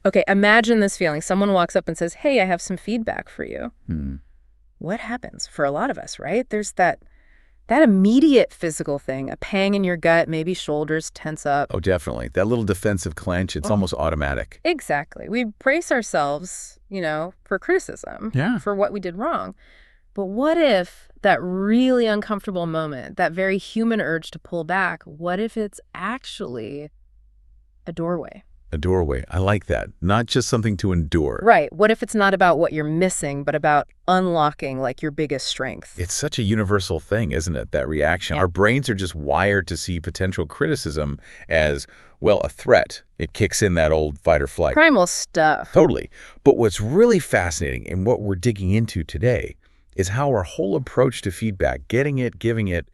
Okay, imagine this feeling. Someone walks up and says, hey, I have some feedback for you. Hmm. What happens for a lot of us, right? There's that immediate physical thing, a pang in your gut, maybe shoulders tense up. Oh, definitely. That little defensive clench, it's Oh, almost automatic. exactly. We brace ourselves, for criticism, Yeah. for what we did wrong. But what if that really uncomfortable moment, that very human urge to pull back, what if it's actually a doorway? A doorway. I like that. Not just something to endure. Right. What if it's not about what you're missing, but about unlocking, like, your biggest strength? It's such a universal thing, isn't it? That reaction. Yeah. Our brains are just wired to see potential criticism as, well, a threat. It kicks in that old fight or flight. Primal stuff. Totally. But what's really fascinating and what we're digging into today is how our whole approach to feedback, getting it, giving it,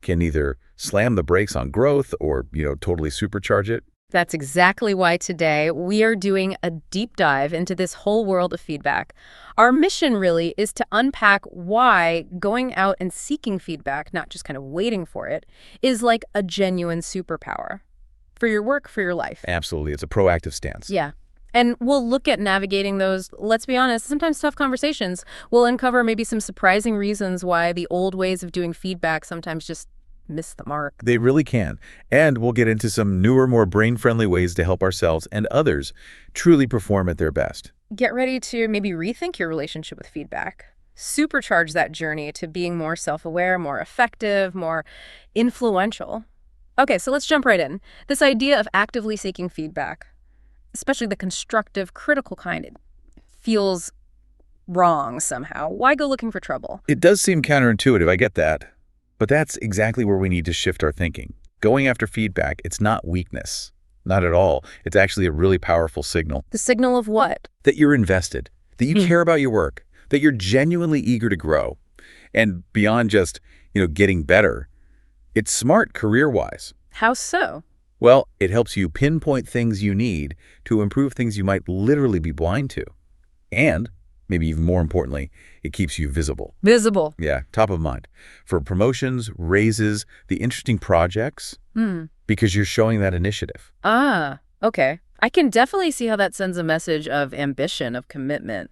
can either slam the brakes on growth or, totally supercharge it. That's exactly why today we are doing a deep dive into this whole world of feedback. Our mission really is to unpack why going out and seeking feedback, not just kind of waiting for it, is like a genuine superpower for your work, for your life. Absolutely. It's a proactive stance. Yeah. And we'll look at navigating those, let's be honest, sometimes tough conversations. We'll uncover maybe some surprising reasons why the old ways of doing feedback sometimes just miss the mark. They really can. And we'll get into some newer, more brain-friendly ways to help ourselves and others truly perform at their best. Get ready to maybe rethink your relationship with feedback. Supercharge that journey to being more self-aware, more effective, more influential. Okay, so let's jump right in. This idea of actively seeking feedback, especially the constructive, critical kind, it feels wrong somehow. Why go looking for trouble? It does seem counterintuitive, I get that. But that's exactly where we need to shift our thinking. Going after feedback, it's not weakness. Not at all. It's actually a really powerful signal. The signal of what? That you're invested, that you care about your work, that you're genuinely eager to grow. And beyond just, getting better, it's smart career-wise. How so? Well, it helps you pinpoint things you need to improve things you might literally be blind to. And, maybe even more importantly, it keeps you visible. Visible. Yeah, top of mind. For promotions, raises, the interesting projects, because you're showing that initiative. Ah, okay. I can definitely see how that sends a message of ambition, of commitment.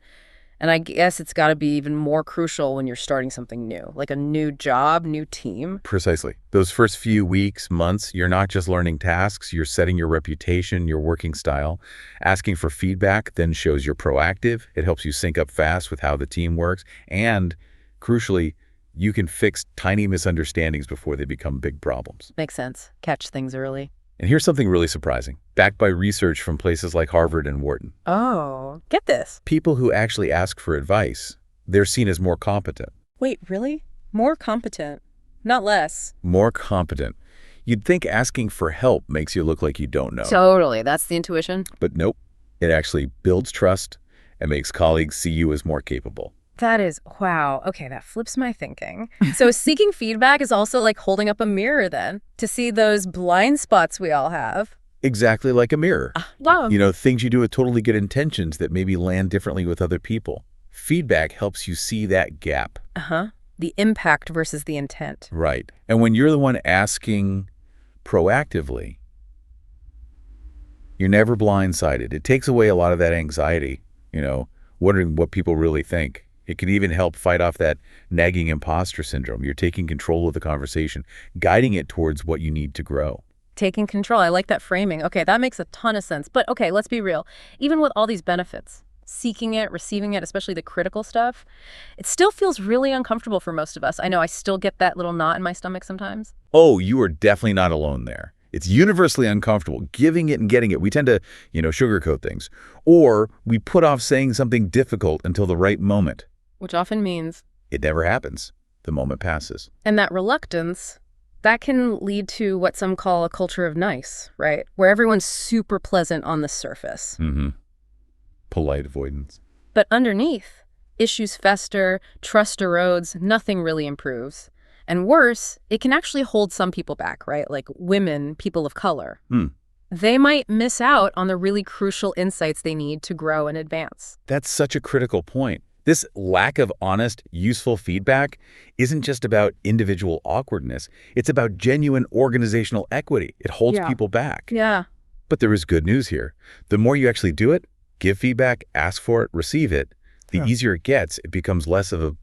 And I guess it's got to be even more crucial when you're starting something new, like a new job, new team. Precisely. Those first few weeks, months, you're not just learning tasks, you're setting your reputation, your working style. Asking for feedback then shows you're proactive. It helps you sync up fast with how the team works. And, crucially, you can fix tiny misunderstandings before they become big problems. Makes sense. Catch things early. And here's something really surprising, backed by research from places like Harvard and Wharton. Oh, get this. People who actually ask for advice, they're seen as more competent. Wait, really? More competent, not less. More competent. You'd think asking for help makes you look like you don't know. Totally. That's the intuition. But nope. It actually builds trust and makes colleagues see you as more capable. That is, wow. Okay, that flips my thinking. So seeking feedback is also like holding up a mirror then to see those blind spots we all have. Exactly like a mirror. Wow. Things you do with totally good intentions that maybe land differently with other people. Feedback helps you see that gap. Uh-huh. The impact versus the intent. Right. And when you're the one asking proactively, you're never blindsided. It takes away a lot of that anxiety, wondering what people really think. It can even help fight off that nagging imposter syndrome. You're taking control of the conversation, guiding it towards what you need to grow. Taking control. I like that framing. Okay, that makes a ton of sense. But okay, let's be real. Even with all these benefits, seeking it, receiving it, especially the critical stuff, it still feels really uncomfortable for most of us. I know I still get that little knot in my stomach sometimes. Oh, you are definitely not alone there. It's universally uncomfortable, giving it and getting it. We tend to, sugarcoat things. Or we put off saying something difficult until the right moment. Which often means it never happens. The moment passes. And that reluctance, that can lead to what some call a culture of nice, right? Where everyone's super pleasant on the surface. Mm-hmm. Polite avoidance. But underneath, issues fester, trust erodes, nothing really improves. And worse, it can actually hold some people back, right? Like women, people of color. They might miss out on the really crucial insights they need to grow and advance. That's such a critical point. This lack of honest, useful feedback isn't just about individual awkwardness. It's about genuine organizational equity. It holds people back. Yeah. But there is good news here. The more you actually do it, Give feedback, ask for it, receive it. The Yeah. easier it gets, it becomes less of a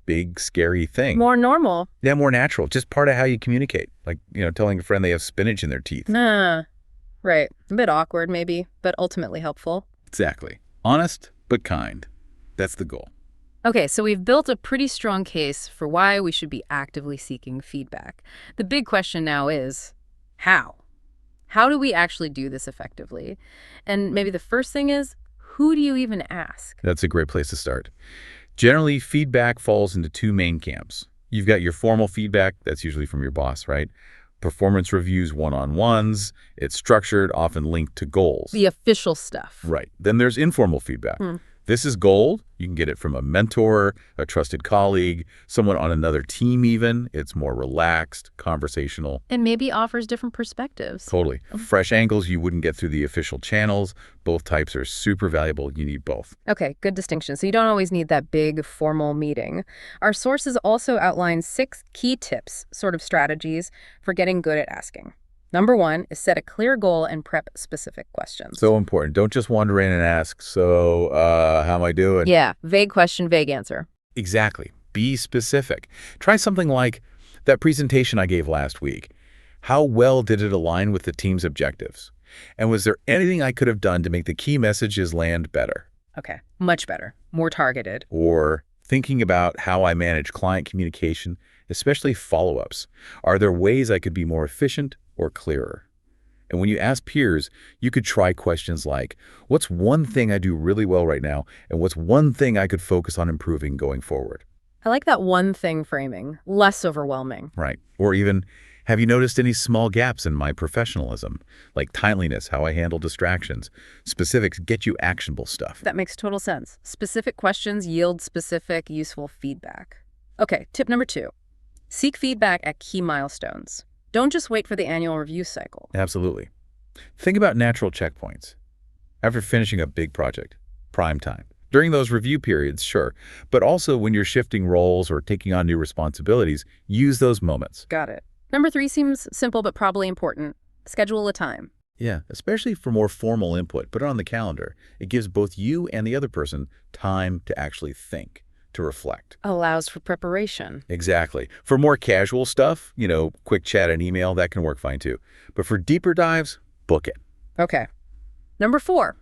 big, scary thing. More normal. Yeah, more natural. Just part of how you communicate. Like, telling a friend they have spinach in their teeth. Nah, right. A bit awkward maybe, but ultimately helpful. Exactly. Honest, but kind. That's the goal. Okay, so we've built a pretty strong case for why we should be actively seeking feedback. The big question now is, how? How do we actually do this effectively? And maybe the first thing is, who do you even ask? That's a great place to start. Generally, feedback falls into two main camps. You've got your formal feedback, that's usually from your boss, right? Performance reviews, one-on-ones. It's structured, often linked to goals. The official stuff. Right. Then there's informal feedback. This is gold. You can get it from a mentor, a trusted colleague, someone on another team even. It's more relaxed, conversational. And maybe offers different perspectives. Totally. Fresh angles you wouldn't get through the official channels. Both types are super valuable. You need both. Okay, good distinction. So you don't always need that big formal meeting. Our sources also outline 6 key tips, sort of strategies, for getting good at asking. Number 1 is set a clear goal and prep specific questions. So important. Don't just wander in and ask, so how am I doing? Yeah, vague question, vague answer. Exactly. Be specific. Try something like that presentation I gave last week. How well did it align with the team's objectives? And was there anything I could have done to make the key messages land better? Okay, much better, more targeted. Or thinking about how I manage client communication, especially follow-ups. Are there ways I could be more efficient or clearer? And when you ask peers, you could try questions like, what's one thing I do really well right now, and what's one thing I could focus on improving going forward? I like that one thing framing, less overwhelming. Right. Or even, have you noticed any small gaps in my professionalism, like timeliness, how I handle distractions? Specifics get you actionable stuff. That makes total sense. Specific questions yield specific, useful feedback. Okay, tip number 2. Seek feedback at key milestones. Don't just wait for the annual review cycle. Absolutely. Think about natural checkpoints. After finishing a big project, prime time. During those review periods, sure, but also when you're shifting roles or taking on new responsibilities, use those moments. Got it. Number 3 seems simple but probably important. Schedule a time. Yeah, especially for more formal input, put it on the calendar. It gives both you and the other person time to actually think, to reflect. Allows for preparation. Exactly. For more casual stuff, quick chat and email, that can work fine too. But for deeper dives, book it. Okay. Number 4.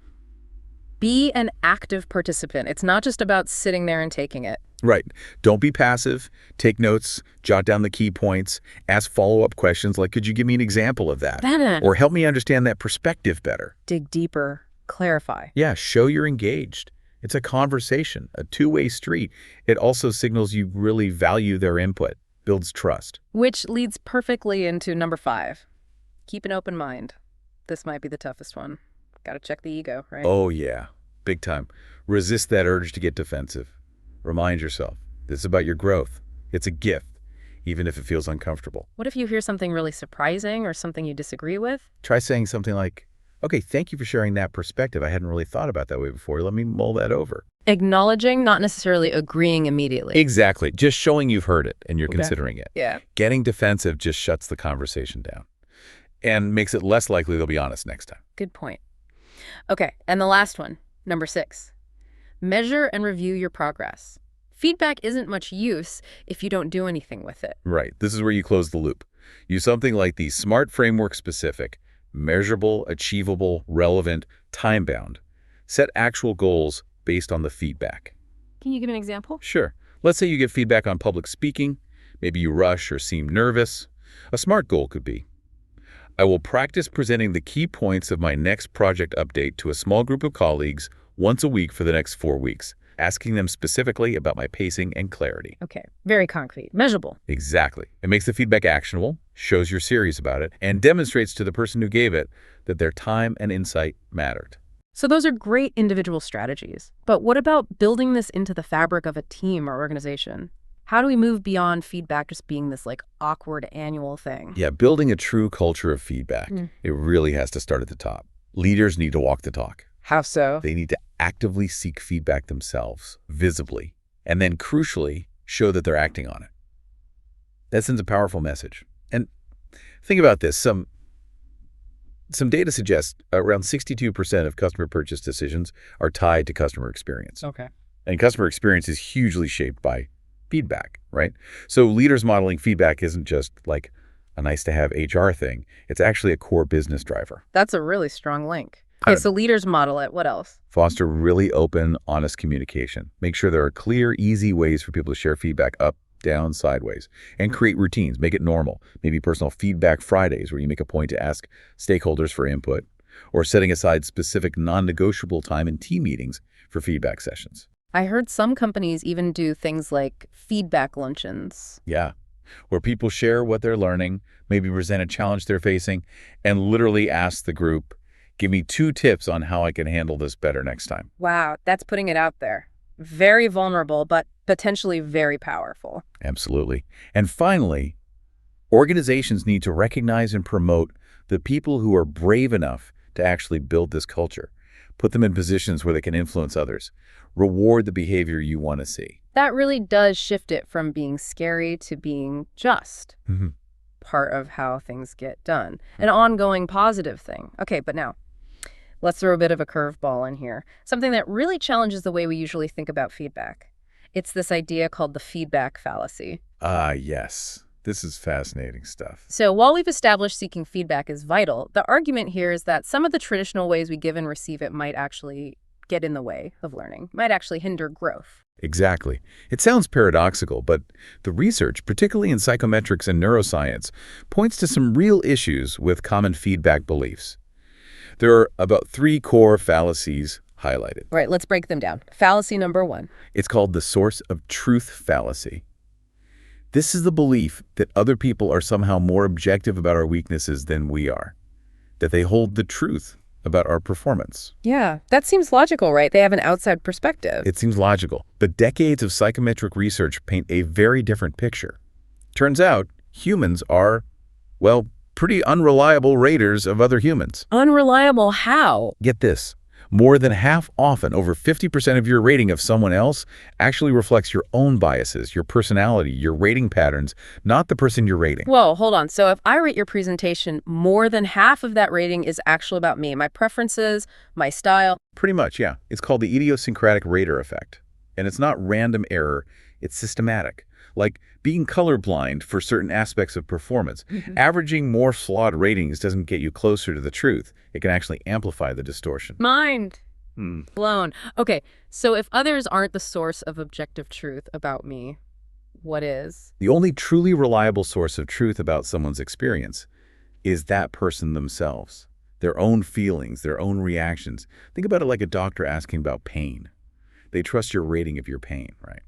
Be an active participant. It's not just about sitting there and taking it. Right. Don't be passive. Take notes, jot down the key points, ask follow-up questions like, could you give me an example of that? Or help me understand that perspective better. Dig deeper. Clarify. Yeah, show you're engaged. It's a conversation, a two-way street. It also signals you really value their input, builds trust. Which leads perfectly into number 5. Keep an open mind. This might be the toughest one. Gotta check the ego, right? Oh, yeah. Big time. Resist that urge to get defensive. Remind yourself, this is about your growth. It's a gift, even if it feels uncomfortable. What if you hear something really surprising or something you disagree with? Try saying something like, okay, thank you for sharing that perspective. I hadn't really thought about that way before. Let me mull that over. Acknowledging, not necessarily agreeing immediately. Exactly. Just showing you've heard it and you're Okay. considering it. Yeah. Getting defensive just shuts the conversation down and makes it less likely they'll be honest next time. Good point. Okay, and the last one, number 6. Measure and review your progress. Feedback isn't much use if you don't do anything with it. Right. This is where you close the loop. Use something like the SMART framework specific, measurable, achievable, relevant, time-bound. Set actual goals based on the feedback. Can you give an example? Sure. Let's say you get feedback on public speaking. Maybe you rush or seem nervous. A SMART goal could be, I will practice presenting the key points of my next project update to a small group of colleagues once a week for the next 4 weeks, asking them specifically about my pacing and clarity. Okay, very concrete, measurable. Exactly. It makes the feedback actionable, shows you're serious about it, and demonstrates to the person who gave it that their time and insight mattered. So those are great individual strategies. But what about building this into the fabric of a team or organization? How do we move beyond feedback just being this awkward annual thing? Yeah, building a true culture of feedback, it really has to start at the top. Leaders need to walk the talk. How so? They need to actively seek feedback themselves, visibly, and then crucially, show that they're acting on it. That sends a powerful message. And think about this. Some Some data suggests around 62% of customer purchase decisions are tied to customer experience. Okay. And customer experience is hugely shaped by feedback, right? So leaders modeling feedback isn't just like a nice to have HR thing. It's actually a core business driver. That's a really strong link. Okay, so leaders model it. What else? Foster really open, honest communication. Make sure there are clear, easy ways for people to share feedback up, down, sideways, and create routines. Make it normal. Maybe personal feedback Fridays where you make a point to ask stakeholders for input, or setting aside specific non-negotiable time in team meetings for feedback sessions. I heard some companies even do things like feedback luncheons. Yeah, where people share what they're learning, maybe present a challenge they're facing, and literally ask the group, give me 2 tips on how I can handle this better next time. Wow, that's putting it out there. Very vulnerable, but potentially very powerful. Absolutely. And finally, organizations need to recognize and promote the people who are brave enough to actually build this culture. Put them in positions where they can influence others. Reward the behavior you want to see. That really does shift it from being scary to being just Mm-hmm. part of how things get done. An ongoing positive thing. Okay, but now, let's throw a bit of a curveball in here. Something that really challenges the way we usually think about feedback. It's this idea called the feedback fallacy. Ah, yes. This is fascinating stuff. So while we've established seeking feedback is vital, the argument here is that some of the traditional ways we give and receive it might actually get in the way of learning, might actually hinder growth. Exactly. It sounds paradoxical, but the research, particularly in psychometrics and neuroscience, points to some real issues with common feedback beliefs. There are about 3 core fallacies highlighted. All right, let's break them down. Fallacy number 1. It's called the source of truth fallacy. This is the belief that other people are somehow more objective about our weaknesses than we are, that they hold the truth about our performance. Yeah, that seems logical, right? They have an outside perspective. It seems logical, but decades of psychometric research paint a very different picture. Turns out, humans are, well, pretty unreliable raters of other humans. Unreliable how? Get this. More than half often, over 50% of your rating of someone else actually reflects your own biases, your personality, your rating patterns, not the person you're rating. Whoa, hold on. So if I rate your presentation, more than half of that rating is actually about me, my preferences, my style. Pretty much, yeah. It's called the idiosyncratic rater effect. And it's not random error, it's systematic. Like being colorblind for certain aspects of performance. Averaging more flawed ratings doesn't get you closer to the truth. It can actually amplify the distortion. Mind blown. Okay, so if others aren't the source of objective truth about me, what is? The only truly reliable source of truth about someone's experience is that person themselves, their own feelings, their own reactions. Think about it like a doctor asking about pain. They trust your rating of your pain, right?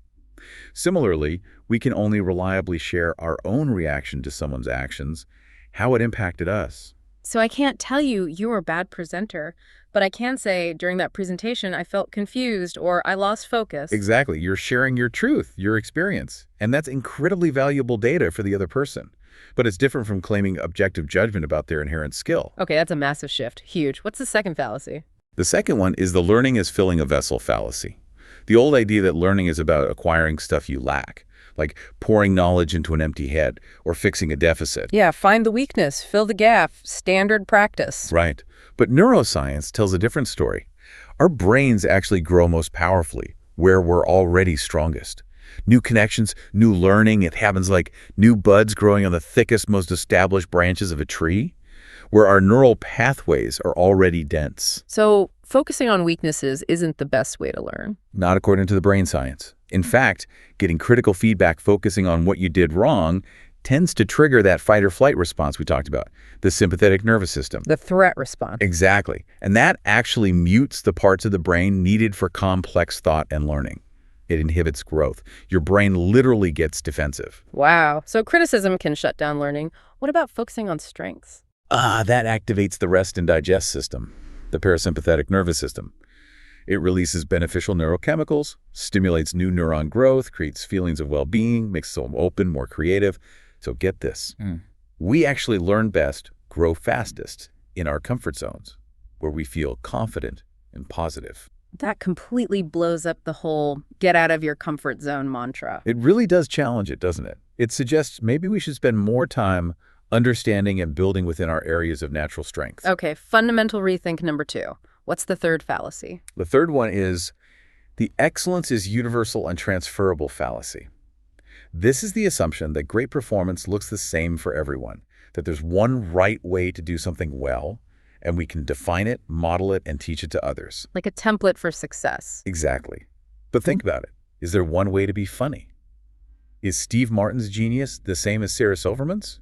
Similarly, we can only reliably share our own reaction to someone's actions, how it impacted us. So I can't tell you were a bad presenter, but I can say during that presentation I felt confused or I lost focus. Exactly. You're sharing your truth, your experience. And that's incredibly valuable data for the other person. But it's different from claiming objective judgment about their inherent skill. Okay, that's a massive shift. Huge. What's the second fallacy? The second one is the learning is filling a vessel fallacy. The old idea that learning is about acquiring stuff you lack, like pouring knowledge into an empty head or fixing a deficit. Yeah, find the weakness, fill the gap, standard practice. Right. But neuroscience tells a different story. Our brains actually grow most powerfully where we're already strongest. New connections, new learning, it happens like new buds growing on the thickest, most established branches of a tree, where our neural pathways are already dense. So focusing on weaknesses isn't the best way to learn. Not according to the brain science. In fact, getting critical feedback focusing on what you did wrong tends to trigger that fight or flight response we talked about, the sympathetic nervous system. The threat response. Exactly. And that actually mutes the parts of the brain needed for complex thought and learning. It inhibits growth. Your brain literally gets defensive. Wow. So criticism can shut down learning. What about focusing on strengths? That activates the rest and digest system, the parasympathetic nervous system. It releases beneficial neurochemicals, stimulates new neuron growth, creates feelings of well-being, makes us open, more creative. So get this. We actually learn best, grow fastest in our comfort zones, where we feel confident and positive. That completely blows up the whole get out of your comfort zone mantra. It really does challenge it, doesn't it? It suggests maybe we should spend more time understanding and building within our areas of natural strength. Okay, fundamental rethink number 2. What's the third fallacy? The third one is the excellence is universal and transferable fallacy. This is the assumption that great performance looks the same for everyone, that there's one right way to do something well, and we can define it, model it, and teach it to others. Like a template for success. Exactly. But think about it. Is there one way to be funny? Is Steve Martin's genius the same as Sarah Silverman's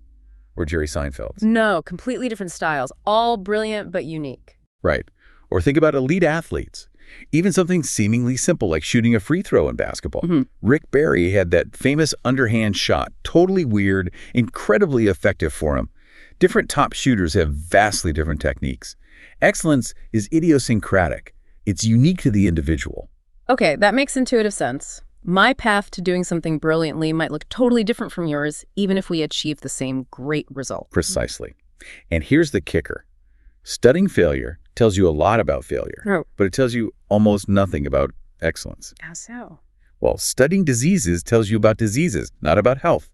or Jerry Seinfeld's? No, completely different styles, all brilliant but unique. Right. Or think about elite athletes. Even something seemingly simple like shooting a free throw in basketball. Rick Barry had that famous underhand shot, totally weird, incredibly effective for him. Different top shooters have vastly different techniques. Excellence is idiosyncratic. It's unique to the individual. Okay, that makes intuitive sense. My path to doing something brilliantly might look totally different from yours, even if we achieve the same great result. Precisely. And here's the kicker. Studying failure tells you a lot about failure, but it tells you almost nothing about excellence. How so? Well, studying diseases tells you about diseases, not about health.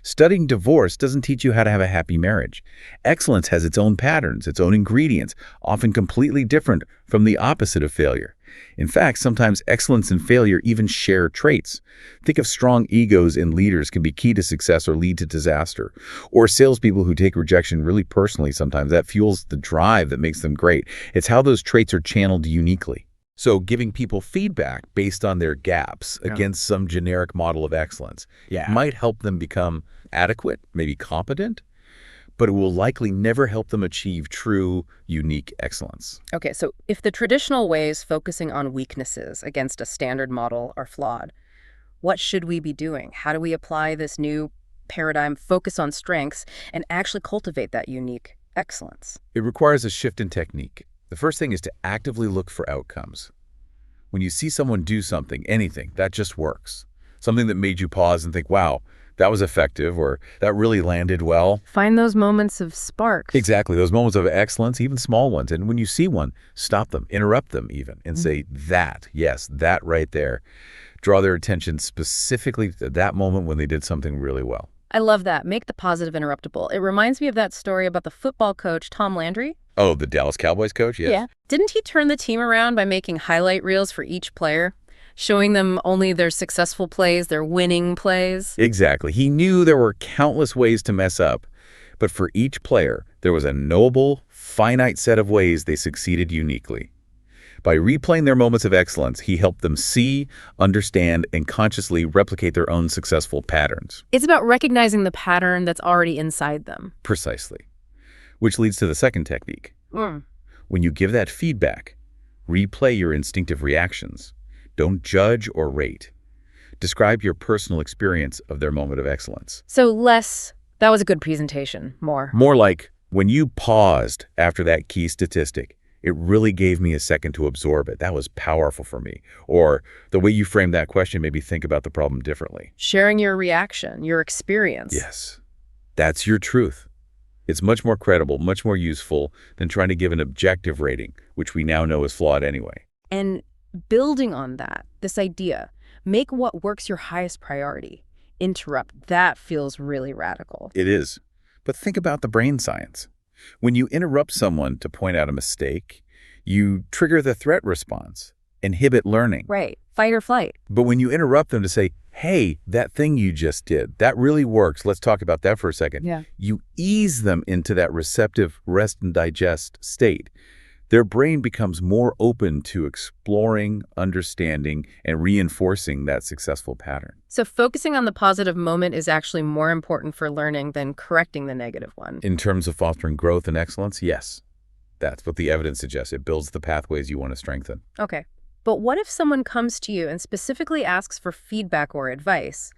Studying divorce doesn't teach you how to have a happy marriage. Excellence has its own patterns, its own ingredients, often completely different from the opposite of failure. In fact, sometimes excellence and failure even share traits. Think of strong egos in leaders can be key to success or lead to disaster. Or salespeople who take rejection really personally sometimes. That fuels the drive that makes them great. It's how those traits are channeled uniquely. So giving people feedback based on their gaps against some generic model of excellence might help them become adequate, maybe competent, but it will likely never help them achieve true, unique excellence. Okay, so if the traditional ways focusing on weaknesses against a standard model are flawed, what should we be doing? How do we apply this new paradigm, focus on strengths, and actually cultivate that unique excellence? It requires a shift in technique. The first thing is to actively look for outcomes. When you see someone do something, anything, that just works. Something that made you pause and think, wow, that was effective, or that really landed well. Find those moments of sparks. Exactly, those moments of excellence, even small ones. And when you see one, stop them, interrupt them even, and say, that, yes, that right there. Draw their attention specifically to that moment when they did something really well. I love that. Make the positive interruptible. It reminds me of that story about the football coach, Tom Landry. Oh, the Dallas Cowboys coach? Yes. Yeah. Didn't he turn the team around by making highlight reels for each player, showing them only their successful plays, their winning plays? Exactly. He knew there were countless ways to mess up, but for each player, there was a knowable, finite set of ways they succeeded uniquely. By replaying their moments of excellence, he helped them see, understand, and consciously replicate their own successful patterns. It's about recognizing the pattern that's already inside them. Precisely. Which leads to the second technique. When you give that feedback, replay your instinctive reactions. Don't judge or rate. Describe your personal experience of their moment of excellence. So less, that was a good presentation, more. More like, when you paused after that key statistic, it really gave me a second to absorb it. That was powerful for me. Or the way you framed that question made me think about the problem differently. Sharing your reaction, your experience. Yes, that's your truth. It's much more credible, much more useful than trying to give an objective rating, which we now know is flawed anyway. And building on that, this idea, make what works your highest priority. Interrupt, that feels really radical. It is. But think about the brain science. When you interrupt someone to point out a mistake, you trigger the threat response, inhibit learning. Right, fight or flight. But when you interrupt them to say, hey, that thing you just did, that really works. Let's talk about that for a second. Yeah. You ease them into that receptive rest and digest state. Their brain becomes more open to exploring, understanding, and reinforcing that successful pattern. So focusing on the positive moment is actually more important for learning than correcting the negative one. In terms of fostering growth and excellence, yes. That's what the evidence suggests. It builds the pathways you want to strengthen. Okay. But what if someone comes to you and specifically asks for feedback or advice?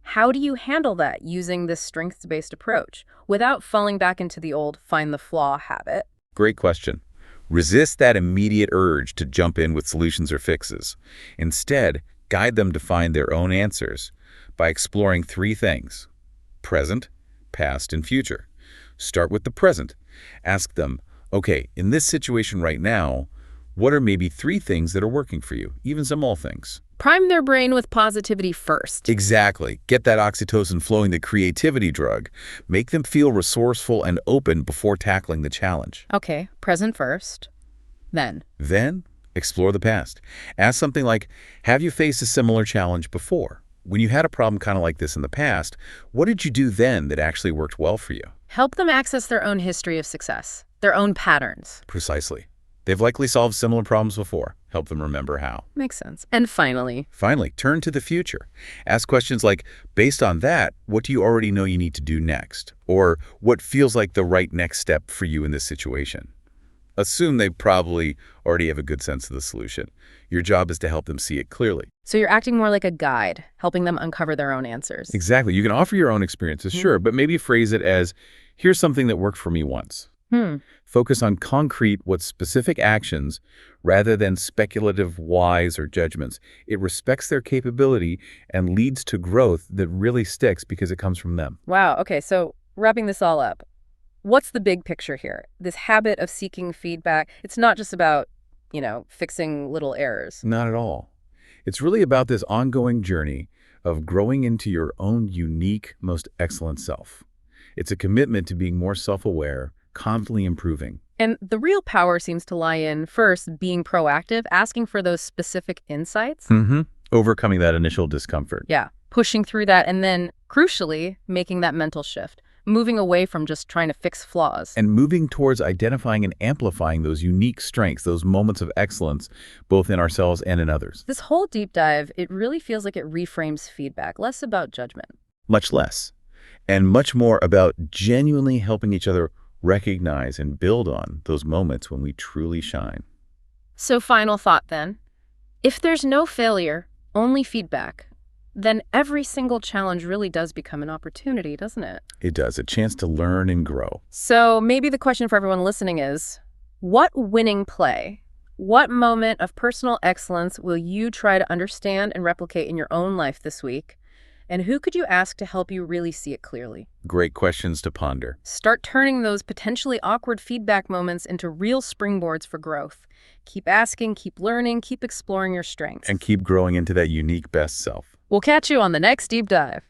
How do you handle that using this strengths-based approach without falling back into the old find the flaw habit? Great question. Resist that immediate urge to jump in with solutions or fixes. Instead, guide them to find their own answers by exploring three things: present, past, and future. Start with the present. Ask them, okay, in this situation right now, What are maybe 3 things that are working for you, even small things? Prime their brain with positivity first. Exactly. Get that oxytocin flowing, the creativity drug. Make them feel resourceful and open before tackling the challenge. Okay, present first. Then, explore the past. Ask something like, have you faced a similar challenge before? When you had a problem kind of like this in the past, what did you do then that actually worked well for you? Help them access their own history of success, their own patterns. Precisely. They've likely solved similar problems before. Help them remember how. Makes sense. And finally, Turn to the future. Ask questions like, based on that, what do you already know you need to do next? Or what feels like the right next step for you in this situation? Assume they probably already have a good sense of the solution. Your job is to help them see it clearly. so you're acting more like a guide, helping them uncover their own answers. Exactly. You can offer your own experiences, sure, but maybe phrase it as, here's something that worked for me once. Focus on concrete, what specific actions, rather than speculative whys or judgments. It respects their capability and leads to growth that really sticks because it comes from them. Wow. Okay, so wrapping this all up, what's the big picture here? This habit of seeking feedback, it's not just about, fixing little errors. Not at all. It's really about this ongoing journey of growing into your own unique, most excellent self. It's a commitment to being more self-aware, constantly improving. And the real power seems to lie in, first, being proactive, asking for those specific insights. Overcoming that initial discomfort. Yeah, pushing through that, and then, crucially, making that mental shift, moving away from just trying to fix flaws. And moving towards identifying and amplifying those unique strengths, those moments of excellence, both in ourselves and in others. This whole deep dive, it really feels like it reframes feedback, less about judgment. Much less. And much more about genuinely helping each other recognize and build on those moments when we truly shine. So final thought then. If there's no failure, only feedback, then every single challenge really does become an opportunity, doesn't it? It does. A chance to learn and grow. So maybe the question for everyone listening is, what winning play, what moment of personal excellence will you try to understand and replicate in your own life this week? And who could you ask to help you really see it clearly? Great questions to ponder. Start turning those potentially awkward feedback moments into real springboards for growth. Keep asking, keep learning, keep exploring your strengths. And keep growing into that unique best self. We'll catch you on the next deep dive.